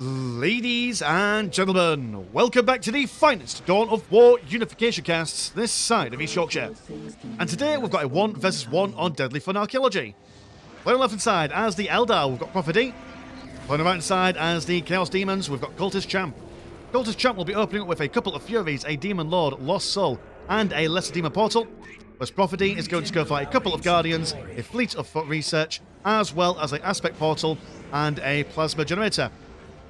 Ladies and gentlemen, welcome back to the finest Dawn of War Unification casts this side of East Yorkshire. And today we've got a 1 versus 1 on Deadly Fun Archaeology. Playing on the left hand side as the Eldar, we've got Profid. Playing on the right hand side as the Chaos Demons, we've got Cultist Champ. Cultist Champ will be opening up with a couple of Furies, a Demon Lord, Lost Soul, and a Lesser Demon Portal. Whereas Profid is going to go for a couple of Guardians, a Fleet of Foot Research, as well as an Aspect Portal and a Plasma Generator.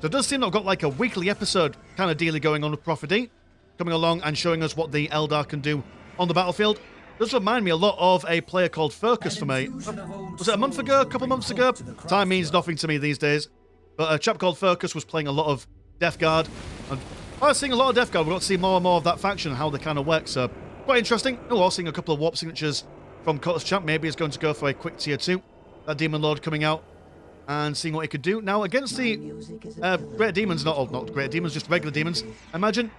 So it does seem that I've got like a weekly episode kind of dealy going on with Profid, coming along and showing us what the Eldar can do on the battlefield. It does remind me a lot of a player called Furcus for me. Was it a month ago, a couple months ago? Time means nothing to me these days. But a chap called Furcus was playing a lot of Death Guard. And I was seeing a lot of Death Guard. We've got to see more and more of that faction and how they kind of work. So quite interesting. Oh, also seeing a couple of warp signatures from Cultist Champ. Maybe he's going to go for a quick tier 2. That Demon Lord coming out and seeing what he could do. Now, against the Great Demons, not Great Demons, just regular Demons, imagine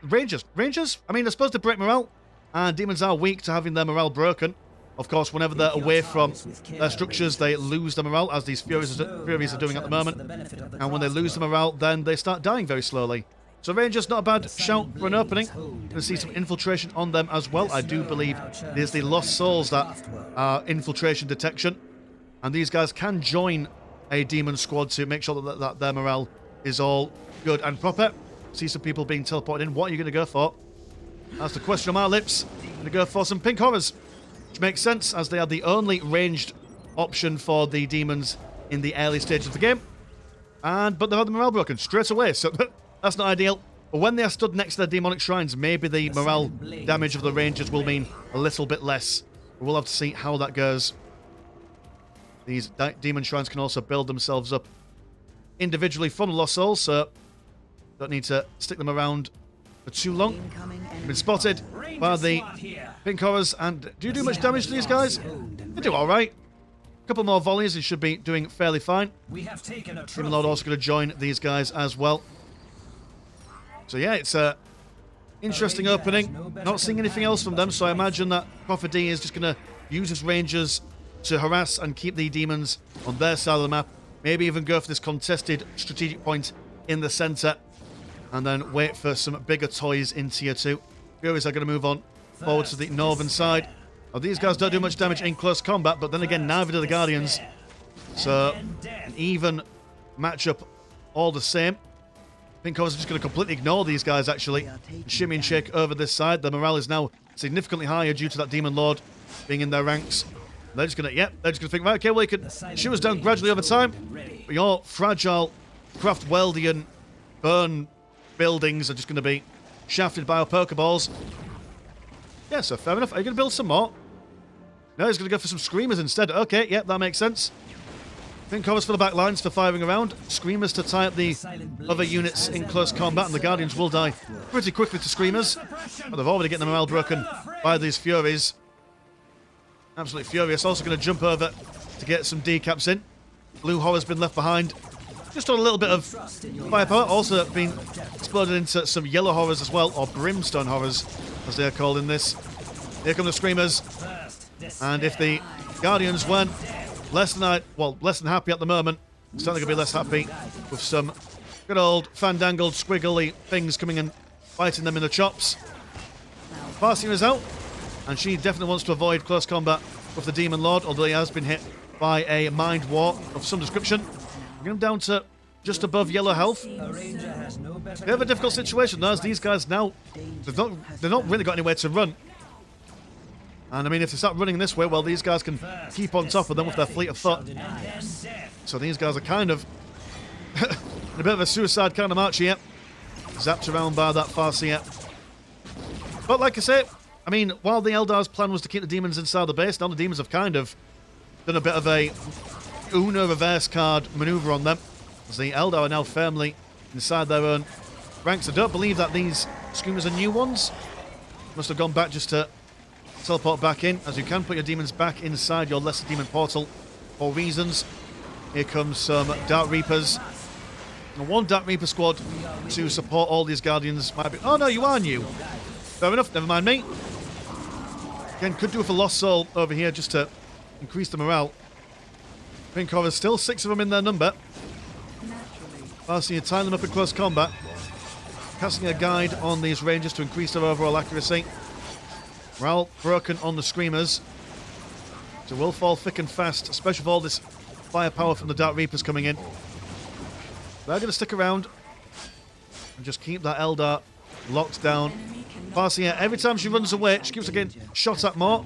Rangers. Rangers? I mean, I suppose they break morale, and Demons are weak to having their morale broken. Of course, whenever they're away from their structures, they lose their morale, as these Furies are doing at the moment. And when they lose the morale, then they start dying very slowly. So Rangers, not a bad shout for an opening. Going to see some infiltration on them as well. I do believe there's the Lost Souls that are infiltration detection. And these guys can join a demon squad to make sure that their morale is all good and proper. See some people being teleported in. What are you going to go for? That's the question on my lips. I'm going to go for some pink horrors, which makes sense as they are the only ranged option for the demons in the early stages of the game. But they've had the morale broken straight away, so that's not ideal. But when they are stood next to their demonic shrines, maybe the morale damage of the rangers will mean a little bit less. We'll have to see how that goes. These demon shrines can also build themselves up individually from the Lost Souls, so don't need to stick them around for too long. Been spotted by the pink horrors, and do you do much damage to these guys? They do alright. A couple more volleys, and should be doing fairly fine. Demon Lord also going to join these guys as well. So yeah, it's a interesting opening. Not seeing anything else from them, so I imagine that Profid is just going to use his rangers to harass and keep the demons on their side of the map. Maybe even go for this contested strategic point in the centre, and then wait for some bigger toys in tier 2. Furies are going to move on forward to the northern side. Now, these guys don't do much damage in close combat, but then again, neither do the Guardians. So, an even matchup all the same. Pink Horse is just going to completely ignore these guys, actually. Shimmy and shake over this side. Their morale is now significantly higher due to that Demon Lord being in their ranks. They're just going to think, right, okay, well, you can shoot us down gradually over time, but your fragile Craft-Weldian burn buildings are just going to be shafted by our Pokeballs. Yeah, so fair enough. Are you going to build some more? No, he's going to go for some Screamers instead. Okay, yeah, that makes sense. Pink covers for the back lines for firing around. Screamers to tie up the other units in close combat, and the Guardians will die pretty quickly to Screamers. But they've already getting the morale broken by these Furies. Absolutely furious. Also going to jump over to get some decaps in. Blue Horror's been left behind. Just on a little bit of firepower. Also been exploded into some Yellow Horrors as well, or Brimstone Horrors, as they are called in this. Here come the Screamers. And if the Guardians weren't less than happy at the moment, certainly going to be less happy with some good old fandangled, squiggly things coming and biting them in the chops. Farseer is out. And she definitely wants to avoid close combat with the Demon Lord, although he has been hit by a Mind War of some description. Bring him down to just above yellow health. They have a difficult situation, though, as these guys now, they've not really got anywhere to run. And I mean, if they start running this way, well, these guys can keep on top of them with their fleet of foot. So these guys are kind of in a bit of a suicide kind of march here. Zapped around by that Farseer. But like I say, I mean, while the Eldar's plan was to keep the demons inside the base, now the demons have kind of done a bit of a Uno reverse card maneuver on them, as the Eldar are now firmly inside their own ranks. I don't believe that these Screamers are new ones. Must have gone back just to teleport back in, as you can put your demons back inside your Lesser Demon Portal for reasons. Here comes some Dark Reapers. And one Dark Reaper squad to support all these Guardians might be... Oh no, you are new. Fair enough, never mind me. Again, could do with a Lost Soul over here just to increase the morale. Pink Horrors still 6 of them in their number. Farseer tying them up in close combat. Casting a guide on these rangers to increase their overall accuracy. Morale broken on the screamers. So will fall thick and fast, especially with all this firepower from the Dark Reapers coming in. They're going to stick around and just keep that Eldar locked down. Farseer, every time she runs away, she keeps on getting shot at more.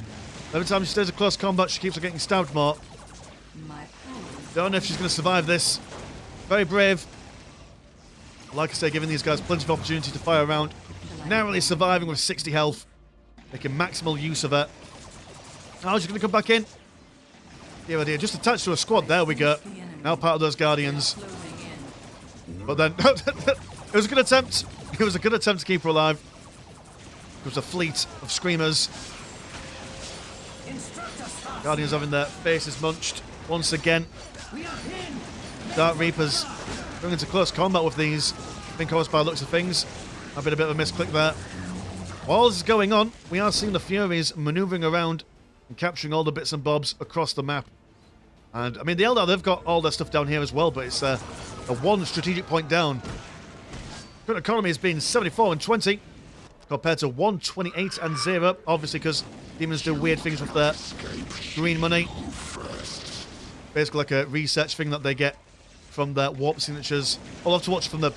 Every time she stays in close combat, she keeps on getting stabbed more. Don't know if she's going to survive this. Very brave. Like I say, giving these guys plenty of opportunity to fire around. Narrowly surviving with 60 health. Making maximal use of it. Now she's going to come back in. Yeah, dear. Just attached to a squad. There we go. Now part of those Guardians. But then, it was a good attempt. It was a good attempt to keep her alive. It was a fleet of Screamers. Guardians having their faces munched once again. Dark Reapers going into close combat with these. Been caused by the looks of things. I've been a bit of a misclick there. While this is going on, we are seeing the Furies manoeuvring around and capturing all the bits and bobs across the map. And, I mean, the Eldar, they've got all their stuff down here as well, but it's a one strategic point down. Current economy has been 74 and 20 compared to 128 and 0, obviously because demons do weird things with their green money. Basically like a research thing that they get from their warp signatures. I'll have to watch from the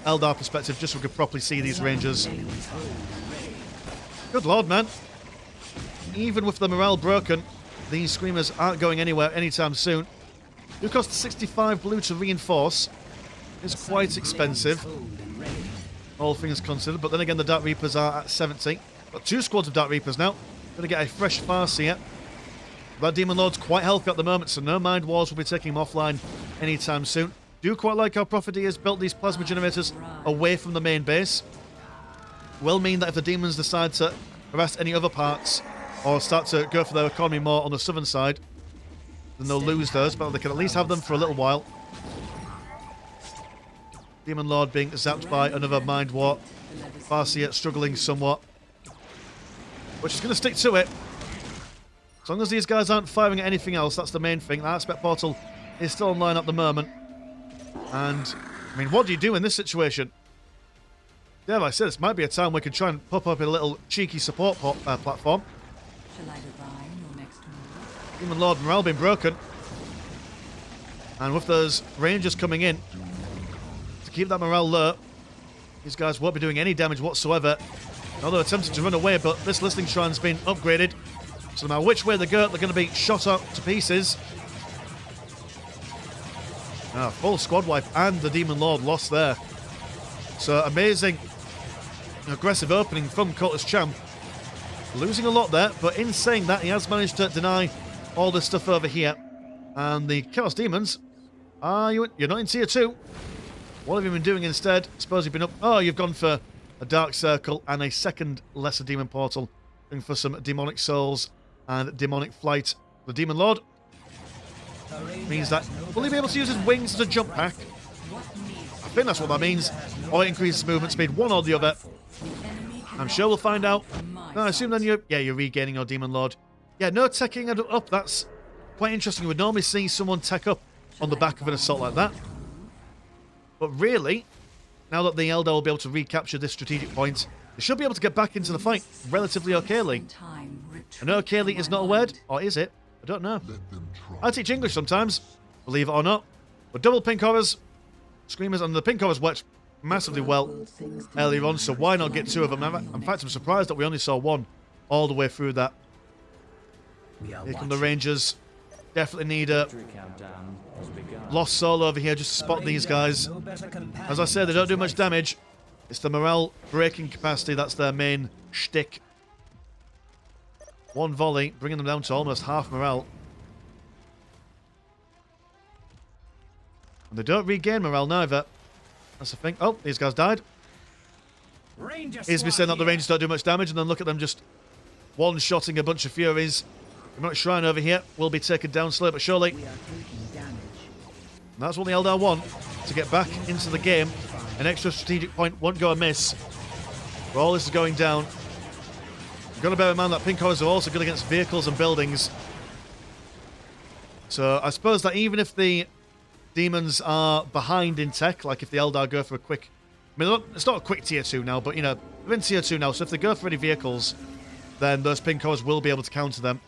Eldar perspective just so we can properly see these rangers. Good lord, man. Even with the morale broken, these Screamers aren't going anywhere anytime soon. It costs 65 blue to reinforce. It's quite expensive, all things considered. But then again, the Dark Reapers are at 70. Got 2 squads of Dark Reapers now. Going to get a fresh Farseer. That Demon Lord's quite healthy at the moment, so no Mind Wars will be taking him offline anytime soon. Do quite like how Profid has built these plasma generators away from the main base. Will mean that if the demons decide to harass any other parts or start to go for their economy more on the southern side, then they'll lose those, but they can at least have them for a little while. Demon Lord being zapped by another Mind War. Farseer struggling somewhat, but she's going to stick to it. As long as these guys aren't firing at anything else, that's the main thing. The Aspect Portal is still online at the moment. And, I mean, what do you do in this situation? Yeah, like I said, this might be a time we can try and pop up a little cheeky support platform. Shall I divine your next move? Demon Lord morale being broken. And with those Rangers coming in, to keep that morale low, these guys won't be doing any damage whatsoever. Now they're attempting to run away, but this Listening Shrine's been upgraded. So no matter which way they go, they're going to be shot up to pieces. Full squad wipe, and the Demon Lord lost there. So amazing, aggressive opening from Cultist Champ. Losing a lot there, but in saying that, he has managed to deny all this stuff over here. And the Chaos Demons, you're not in tier 2. What have you been doing instead? I suppose you've been up... Oh, you've gone for a Dark Circle and a second Lesser Demon Portal. Going for some Demonic Souls and Demonic Flight. The Demon Lord means that... Will he be able to use his wings as a jump pack? I think that's what that means. Or it increases movement speed, one or the other. I'm sure we'll find out. No, I assume then you're regaining your Demon Lord. Yeah, no teching up. That's quite interesting. You would normally see someone tech up on the back of an assault like that. But really, now that the Eldar will be able to recapture this strategic point, they should be able to get back into the fight relatively okayly. I know okayly is not a word, or is it? I don't know. I teach English sometimes, believe it or not. But double pink horrors, Screamers, and the pink horrors worked massively well earlier on, so why not get 2 of them? In fact, I'm surprised that we only saw 1 all the way through that. Here come the Rangers. Definitely need a Lost Soul over here just to spot these guys. As I said, they don't do much damage. It's the morale breaking capacity that's their main shtick. 1 volley, bringing them down to almost half morale. And they don't regain morale neither. That's the thing. Oh, these guys died. Here's me saying that the Rangers don't do much damage, and then look at them just one-shotting a bunch of Furies. The Shrine over here will be taken down slowly but surely. And that's what the Eldar want, to get back into the game. An extra strategic point won't go amiss. But all this is going down. You've got to bear in mind that pink horrors are also good against vehicles and buildings. So I suppose that even if the demons are behind in tech, like if the Eldar go for a quick... I mean, it's not a quick tier 2 now, but, you know, they're in tier 2 now, so if they go for any vehicles, then those pink cores will be able to counter them.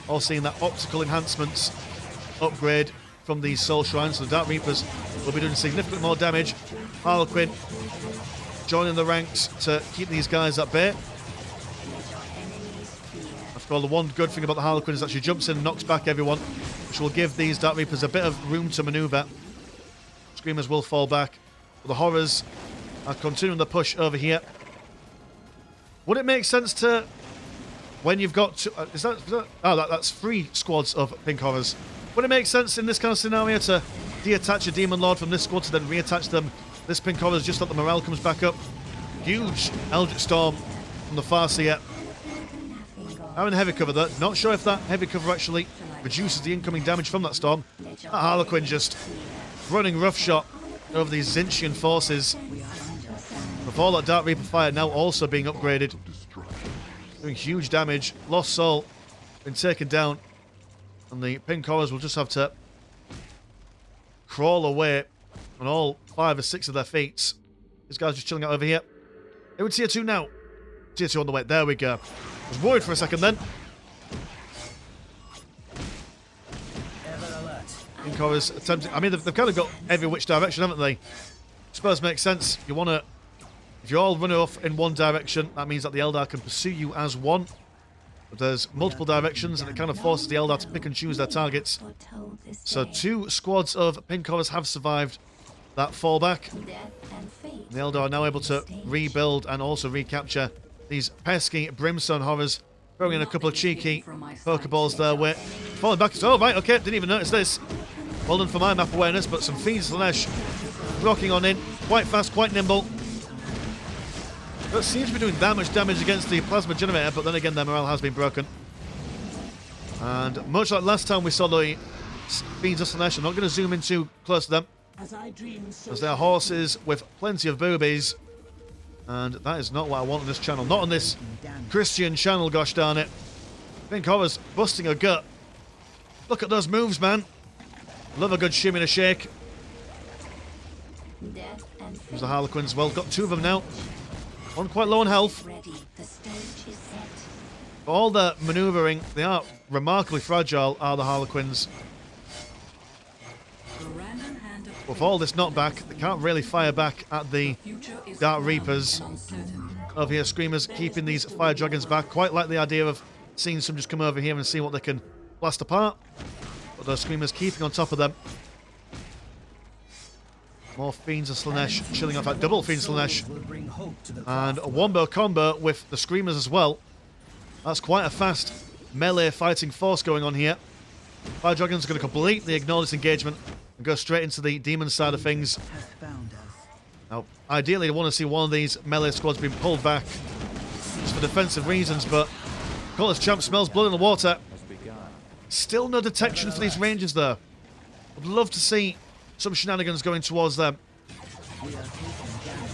All seeing that optical enhancements upgrade from these soul shrines, so the Dark Reapers will be doing significantly more damage. Harlequin joining the ranks to keep these guys at bay. After all, the one good thing about the Harlequin is that she jumps in and knocks back everyone, which will give these Dark Reapers a bit of room to maneuver. Screamers will fall back, but the Horrors are continuing the push over here. Would it make sense to, when you've got two, that's 3 squads of pink Horrors. Would it make sense in this kind of scenario to detach a Demon Lord from this squad to then reattach them? This pink Horrors just let the morale comes back up. Huge Eldritch Storm from the Farseer. Having heavy cover though. Not sure if that heavy cover actually reduces the incoming damage from that storm. That Harlequin just running roughshod over these Zinchian forces. With all that Dark Reaper fire now also being upgraded. Doing huge damage. Lost Soul been taken down. And the pink Horrors will just have to crawl away on all 5 or 6 of their feet. These guys just chilling out over here. They would tier 2 now. Tier 2 on the way. There we go. I was worried for a second then. Pink Horrors attempting... I mean, they've kind of got every which direction, haven't they? I suppose it makes sense. You want to... If you all run off in one direction, that means that the Eldar can pursue you as one. But there's multiple directions, and it kind of forces the Eldar to pick and choose their targets. So 2 squads of pink Horrors have survived that fallback. The Eldar are now able to rebuild and also recapture these pesky Brimstone Horrors. Throwing in a couple of cheeky Pokeballs their way. Falling back. Oh, right, okay, didn't even notice this. Well done for my map awareness, but some Fiends Slanesh rocking on in. Quite fast, quite nimble. That seems to be doing that much damage against the Plasma Generator, but then again, their morale has been broken. And much like last time we saw the Fiends of Slanesh, I'm not going to zoom in too close to them, as they are horses with plenty of boobies. And that is not what I want on this channel. Not on this Christian channel, gosh darn it. Pink Horrors busting a gut. Look at those moves, man. Love a good shimmy and a shake. There's the Harlequins. Well, got 2 of them now. One quite low on health. For all the manoeuvring, they are remarkably fragile, are the Harlequins. With all this knockback, they can't really fire back at the Dark Reapers. Over here, Screamers keeping these Fire Dragons back. Quite like the idea of seeing some just come over here and see what they can blast apart. But those Screamers keeping on top of them. More Fiends of Slanesh chilling off at double Fiends Slanesh. And a wombo combo with the Screamers as well. That's quite a fast melee fighting force going on here. Fire Dragon's going to completely ignore this engagement and go straight into the demon side of things. Now, ideally, I want to see one of these melee squads being pulled back just for defensive reasons, but Cultist Champ smells blood in the water. Still no detection for these Rangers, though. I'd love to see some shenanigans going towards them.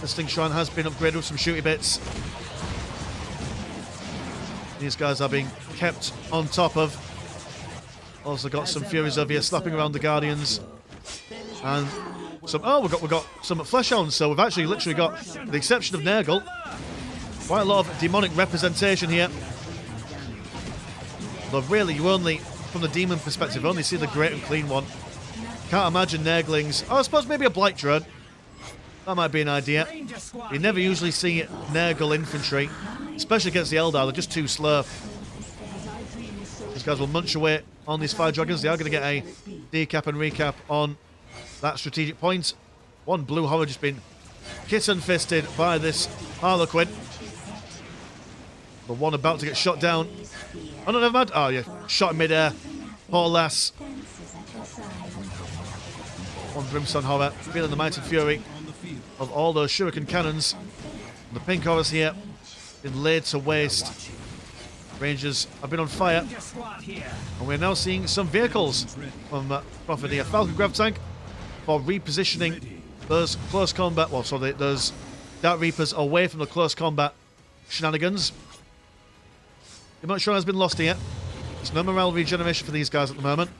This Sting Shrine has been upgraded with some shooty bits. These guys are being kept on top of. Also got some Furies over here slapping around the Guardians. And some... Oh, we've got some Flesh Hounds, so we've actually literally got, with the exception of Nurgle, quite a lot of demonic representation here. Though really, you only, from the demon perspective, only see the Great and Clean one. Can't imagine Nurglings. Oh, I suppose maybe a Blight Drone. That might be an idea. You never usually see Nurgle infantry, especially against the Eldar. They're just too slow. These guys will munch away on these Fire Dragons. They are going to get a decap and recap on that strategic point. One blue horror just been kitten-fisted by this Harlequin. The one about to get shot down. Oh, no, never mind. Oh, yeah. Shot in mid-air. Poor lass. One Brimstone Horror, feeling the might and fury of all those shuriken cannons. And the pink horrors here, been laid to waste. Rangers have been on fire. And we're now seeing some vehicles from Profid here. Falcon Grav Tank for repositioning those close combat, well, so those Dark Reapers away from the close combat shenanigans. The Remote Shrine has been lost here. There's no morale regeneration for these guys at the moment.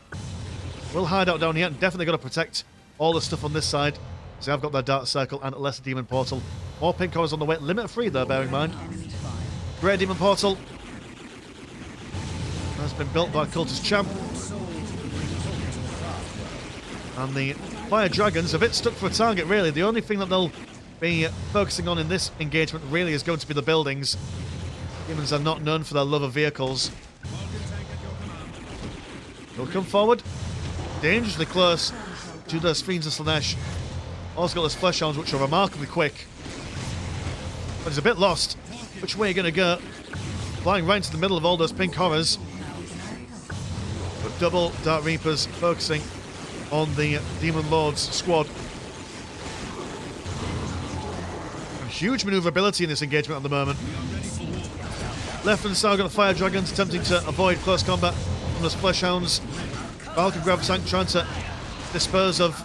We'll hide out down here and definitely got to protect all the stuff on this side. So I've got their Dark Circle and a Lesser Demon Portal. More pink cores on the way. Limit free there, bear in mind. Great Demon Portal. Has been built by Cultist Champ. And the Fire Dragons, a bit stuck for a target, really. The only thing that they'll be focusing on in this engagement really is going to be the buildings. Humans are not known for their love of vehicles. They'll come forward. Dangerously close to those Fiends of Slanesh. Also got those Flesh Hounds, which are remarkably quick. But he's a bit lost. Which way are you going to go? Flying right into the middle of all those pink horrors. But double Dark Reapers focusing on the Demon Lord's squad. And huge maneuverability in this engagement at the moment. Left and side, got the Fire Dragons attempting to avoid close combat from those Flesh Hounds. Falcon Grav Tank trying to dispose of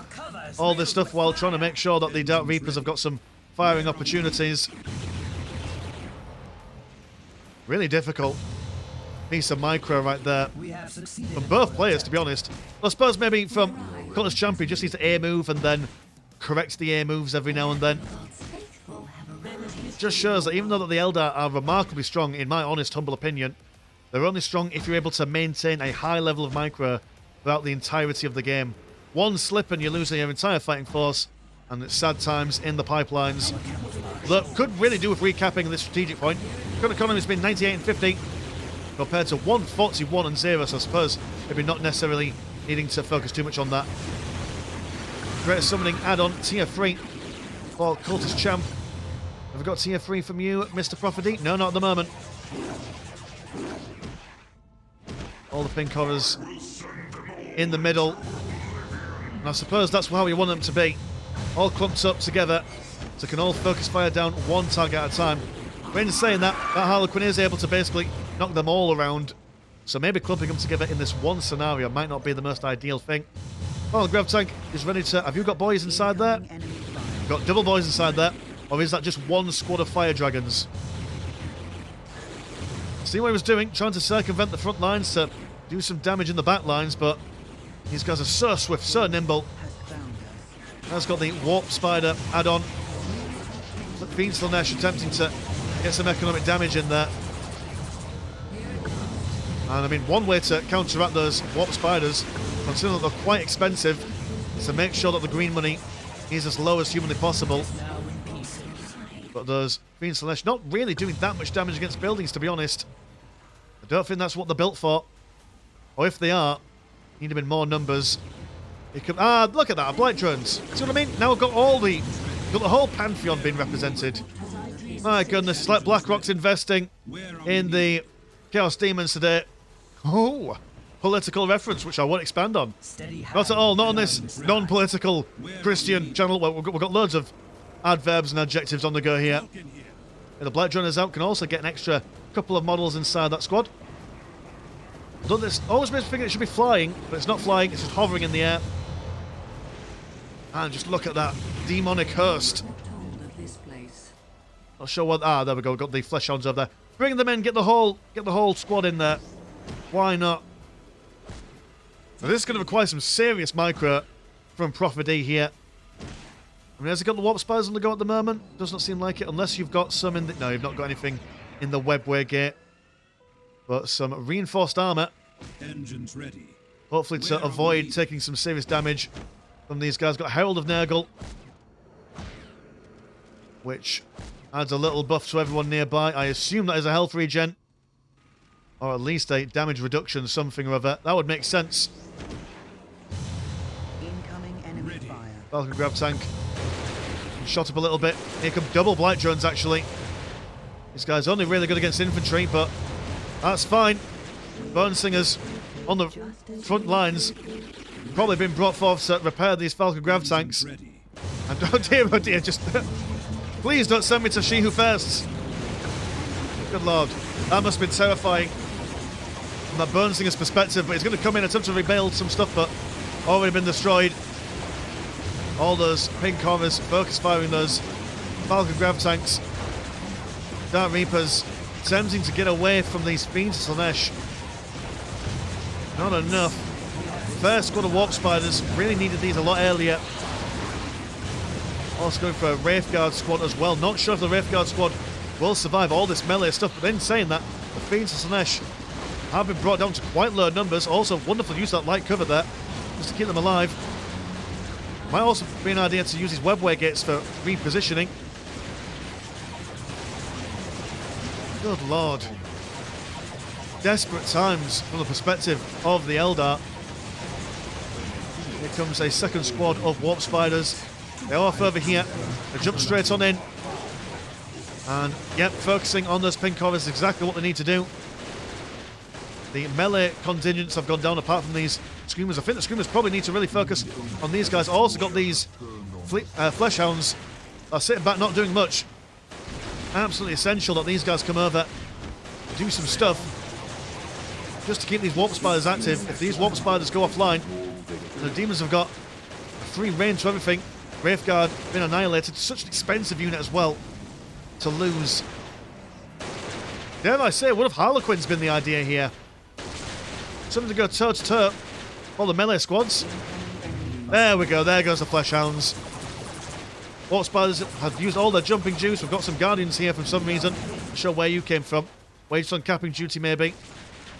all this stuff while trying to make sure that the Dark Reapers have got some firing opportunities. Really difficult piece of micro right there from both players, to be honest. I suppose maybe from Cultist Champion, just needs to air move and then correct the air moves every now and then. Just shows that even though that the Eldar are remarkably strong, in my honest, humble opinion, they're only strong if you're able to maintain a high level of micro throughout the entirety of the game. One slip and you're losing your entire fighting force, and it's sad times in the pipelines. That could really do with recapping this strategic point. Current economy's been 98 and 50 compared to 141 and 0, so I suppose maybe not necessarily needing to focus too much on that. Greater Summoning add-on, tier 3 for Cultist Champ. Have we got tier 3 from you, Mr. Profid? No, not at the moment. All the pink horrors in the middle. And I suppose that's how we want them to be. All clumped up together, so can all focus fire down one target at a time. But in saying that, that Harlequin is able to basically knock them all around. So maybe clumping them together in this one scenario might not be the most ideal thing. Oh, the Grav Tank is ready to... Have you got boys inside there? You've got double boys inside there. Or is that just one squad of Fire Dragons? See what he was doing, trying to circumvent the front lines to do some damage in the back lines, but these guys are so swift, so nimble. Has got the Warp Spider add-on. Fiends of Slanesh attempting to get some economic damage in there. And I mean, one way to counteract those Warp Spiders, considering that they're quite expensive, is to make sure that the green money is as low as humanly possible. But those Fiends of Slanesh not really doing that much damage against buildings, to be honest. I don't think that's what they're built for. Or if they are, need them in more numbers. Look at that, Blight Drones. See what I mean? Now we've got got the whole Pantheon being represented. My goodness, it's like BlackRock's investing in the Chaos Demons today. Oh, political reference, which I won't expand on. Not at all, not on this non-political Christian channel. Well, we've got loads of adverbs and adjectives on the go here. And the Blight Drones out can also get an extra couple of models inside that squad. Although this always makes me think it should be flying, but it's not flying, it's just hovering in the air. And just look at that demonic host. Not sure what... there we go. We've got the Flesh Hounds over there. Bring them in. Get the whole squad in there. Why not? Now, this is going to require some serious micro from Profid here. I mean, has he got the Warp Spiders on the go at the moment? Does not seem like it, unless you've got some in the... No, you've not got anything in the Webway gate. But some reinforced armour. Engines ready. Hopefully to avoid taking some serious damage from these guys. Got Herald of Nurgle, which adds a little buff to everyone nearby. I assume that is a health regen, or at least a damage reduction, something or other. That would make sense. Incoming enemy fire. Falcon Grav Tank shot up a little bit. Here come double Blight Drones, actually. This guy's only really good against infantry, but that's fine. Bone Singers on the front lines probably been brought forth to repair these Falcon Grav Tanks. And oh dear, just... Please don't send me to She Who Firsts. Good lord. That must have been terrifying from that Bone Singer's perspective, but he's going to come in and attempt to rebuild some stuff, but already been destroyed. All those pink horrors, focus firing those Falcon Grav Tanks. Dark Reapers attempting to get away from these Fiends of Slanesh. Not enough. First squad of Warp Spiders really needed these a lot earlier. Also going for a Wraithguard squad as well. Not sure if the Wraithguard squad will survive all this melee stuff, but then saying that, the Fiends and Slanesh have been brought down to quite low numbers. Also, wonderful use of that light cover there, just to keep them alive. Might also be an idea to use these webway gates for repositioning. Good lord. Desperate times from the perspective of the Eldar. Here comes a second squad of Warp Spiders. They are further here. They jump straight on in. And, yep, focusing on those pink covers is exactly what they need to do. The melee contingents have gone down apart from these Screamers. I think the Screamers probably need to really focus on these guys. Also got these Flesh Hounds are sitting back not doing much. Absolutely essential that these guys come over, do some stuff, just to keep these Warp Spiders active. If these Warp Spiders go offline, the Demons have got a free reign to everything. Wraithguard been annihilated. Such an expensive unit as well to lose. Dare I say, would have Harlequins been the idea here? Something to go toe-to-toe for the melee squads. There we go, there goes the Flesh Hounds. Warp Spiders have used all their jumping juice. We've got some Guardians here for some reason. Not sure where you came from. Waged on capping duty, maybe.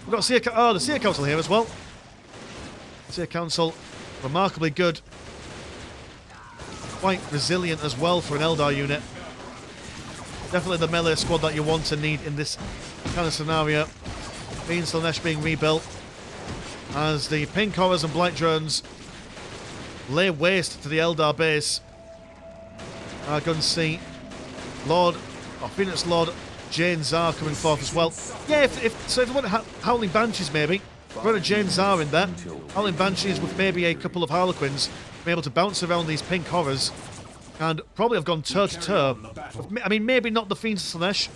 We've got the Seer Council here as well. Seer Council, remarkably good. Quite resilient as well for an Eldar unit. Definitely the melee squad that you want and need in this kind of scenario. Fiends Slanesh being rebuilt as the pink horrors and blight drones lay waste to the Eldar base. Our guns see Phoenix Lord Jane Zar coming forth as well. Yeah, if you want Howling Banshees maybe, put a Jane Zar in there. Howling Banshees with maybe a couple of Harlequins, be able to bounce around these pink horrors and probably have gone toe-to-toe. I mean, maybe not the Fiends of Slanesh,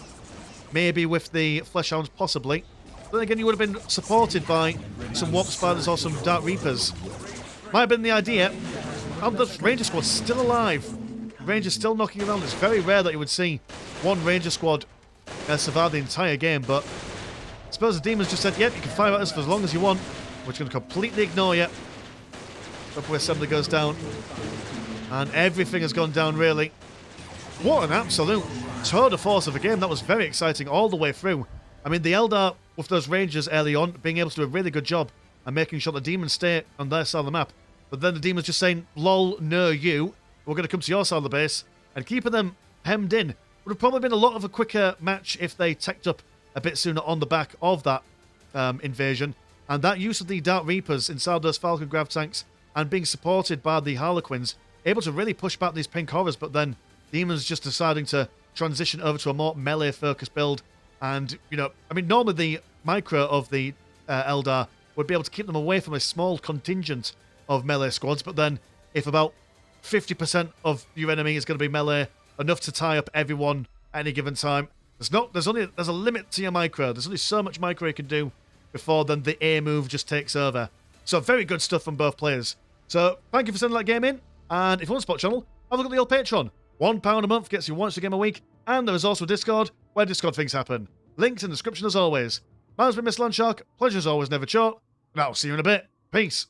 maybe with the Flesh Hounds possibly. But then again, you would have been supported by some Warp Spiders or some Dark Reapers. Might have been the idea. And the Ranger Squad's still alive. Rangers still knocking around. It's very rare that you would see one Ranger Squad survive the entire game, but I suppose the Demons just said, yep, you can fire at us for as long as you want. We're just going to completely ignore you. Upward assembly goes down. And everything has gone down, really. What an absolute tour de force of a game. That was very exciting all the way through. I mean, the Eldar, with those Rangers early on, being able to do a really good job and making sure the Demons stay on their side of the map. But then the Demons just saying, lol, no, you. We're going to come to your side of the base. And keeping them hemmed in would have probably been a lot of a quicker match if they teched up a bit sooner on the back of that invasion. And that use of the Dark Reapers inside those Falcon Grav tanks and being supported by the Harlequins, able to really push back these pink horrors, but then Demons just deciding to transition over to a more melee-focused build. And, you know, I mean, normally the micro of the Eldar would be able to keep them away from a small contingent of melee squads, but then if about 50% of your enemy is going to be melee, enough to tie up everyone at any given time, there's a limit to your micro. There's only so much micro you can do before then the A move just takes over. So very good stuff from both players. So thank you for sending that game in, and if you want to support the channel, have a look at the old Patreon. £1 a month gets you once a game a week, and there is also a Discord where Discord things happen. Links in the description as always. Mine's been Mr. Landshark. Pleasure as always, never short, and I'll see you in a bit. Peace.